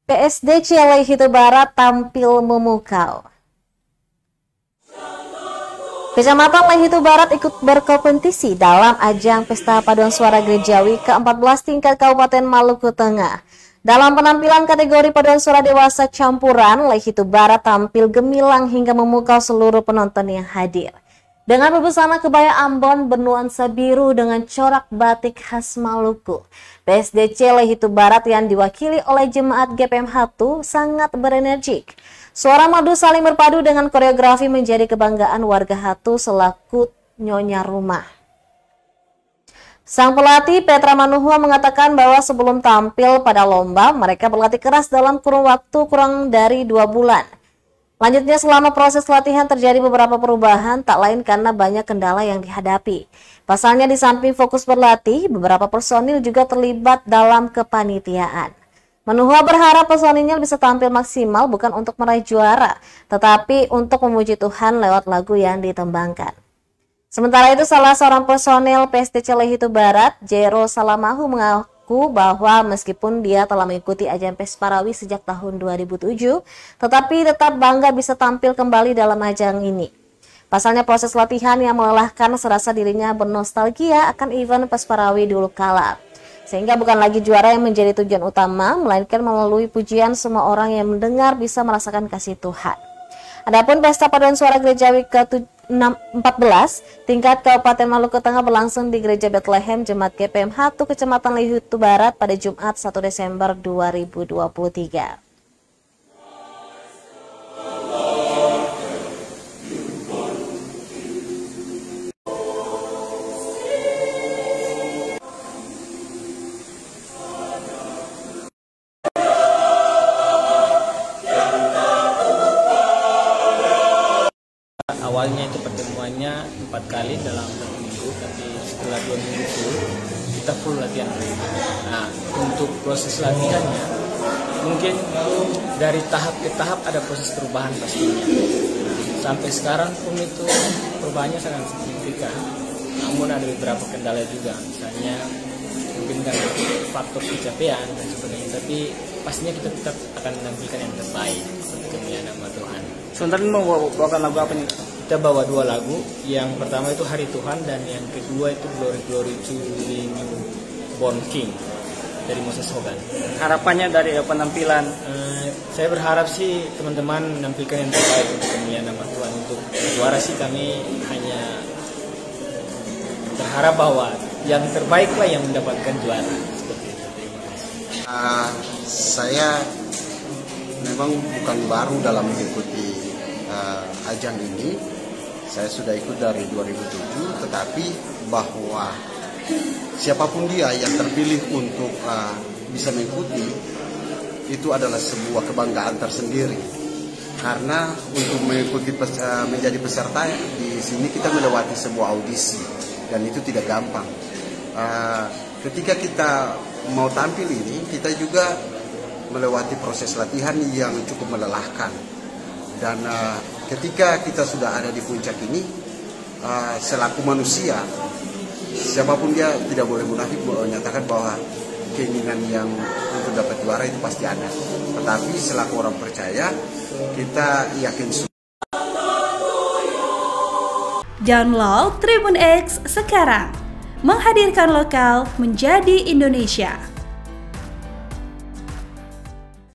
PSDC Lehitu Barat tampil memukau. Kecamatan Lehitu Barat ikut berkompetisi dalam ajang Pesta Paduan Suara Gerejawi ke-14 tingkat Kabupaten Maluku Tengah. Dalam penampilan kategori paduan suara dewasa campuran, Lehitu Barat tampil gemilang hingga memukau seluruh penonton yang hadir. Dengan berbusana kebaya Ambon bernuansa biru dengan corak batik khas Maluku, PSDC Lehitu Barat yang diwakili oleh jemaat GPM Hatu sangat berenergik. Suara madu saling berpadu dengan koreografi menjadi kebanggaan warga Hatu selaku nyonya rumah. Sang pelatih Petra Manuhua mengatakan bahwa sebelum tampil pada lomba, mereka berlatih keras dalam kurun waktu kurang dari 2 bulan. Lanjutnya selama proses latihan terjadi beberapa perubahan, tak lain karena banyak kendala yang dihadapi. Pasalnya di samping fokus berlatih, beberapa personil juga terlibat dalam kepanitiaan. Manuhua berharap personilnya bisa tampil maksimal bukan untuk meraih juara, tetapi untuk memuji Tuhan lewat lagu yang ditembangkan. Sementara itu, salah seorang personil PSDC Lehitu Barat, Jero Salamahu, mengaku bahwa meskipun dia telah mengikuti ajang PES Parawi sejak tahun 2007, tetapi tetap bangga bisa tampil kembali dalam ajang ini. Pasalnya proses latihan yang melelahkan serasa dirinya bernostalgia akan event PES Parawi dulu kala. Sehingga bukan lagi juara yang menjadi tujuan utama, melainkan melalui pujian semua orang yang mendengar bisa merasakan kasih Tuhan. Adapun Pesta Paduan Suara Gerejawi ke-14 tingkat Kabupaten Maluku Tengah berlangsung di Gereja Bethlehem Jemaat GPM Hatu Kecamatan Lehitu Barat pada Jumat 1 Desember 2023. Awalnya itu pertemuannya 4 kali dalam 1 minggu, tapi setelah 2 minggu full, kita full latihan. Nah, untuk proses latihannya, mungkin dari tahap ke tahap ada proses perubahan pastinya. Sampai sekarang pun itu perubahannya sangat signifikan. Namun ada beberapa kendala juga, misalnya mungkin kan faktor kecapean dan sebagainya. Tapi pastinya kita tetap akan menampilkan yang terbaik untuk kemuliaan nama Tuhan. Sebentar ini mau bawakan lagu apa nih? Kita bawa 2 lagu. Yang pertama itu Hari Tuhan dan yang kedua itu Glory Glory to the Newborn King dari Moses Hogan. Harapannya dari penampilan? Saya berharap sih teman-teman menampilkan yang terbaik untuk kemuliaan nama Tuhan. Untuk juara sih kami hanya berharap bahwa yang terbaiklah yang mendapatkan juara. Seperti itu. Terima kasih. Saya memang bukan baru dalam mengikuti ajang ini. Saya sudah ikut dari 2007, tetapi bahwa siapapun dia yang terpilih untuk bisa mengikuti itu adalah sebuah kebanggaan tersendiri. Karena untuk mengikuti menjadi peserta di sini kita melewati sebuah audisi dan itu tidak gampang. Ketika kita mau tampil ini, kita juga melewati proses latihan yang cukup melelahkan. Dan ketika kita sudah ada di puncak ini, selaku manusia, siapapun dia tidak boleh munafik menyatakan bahwa keinginan yang untuk dapat juara itu pasti ada. Tetapi selaku orang percaya, kita yakin. Download Tribun X sekarang, menghadirkan lokal menjadi Indonesia.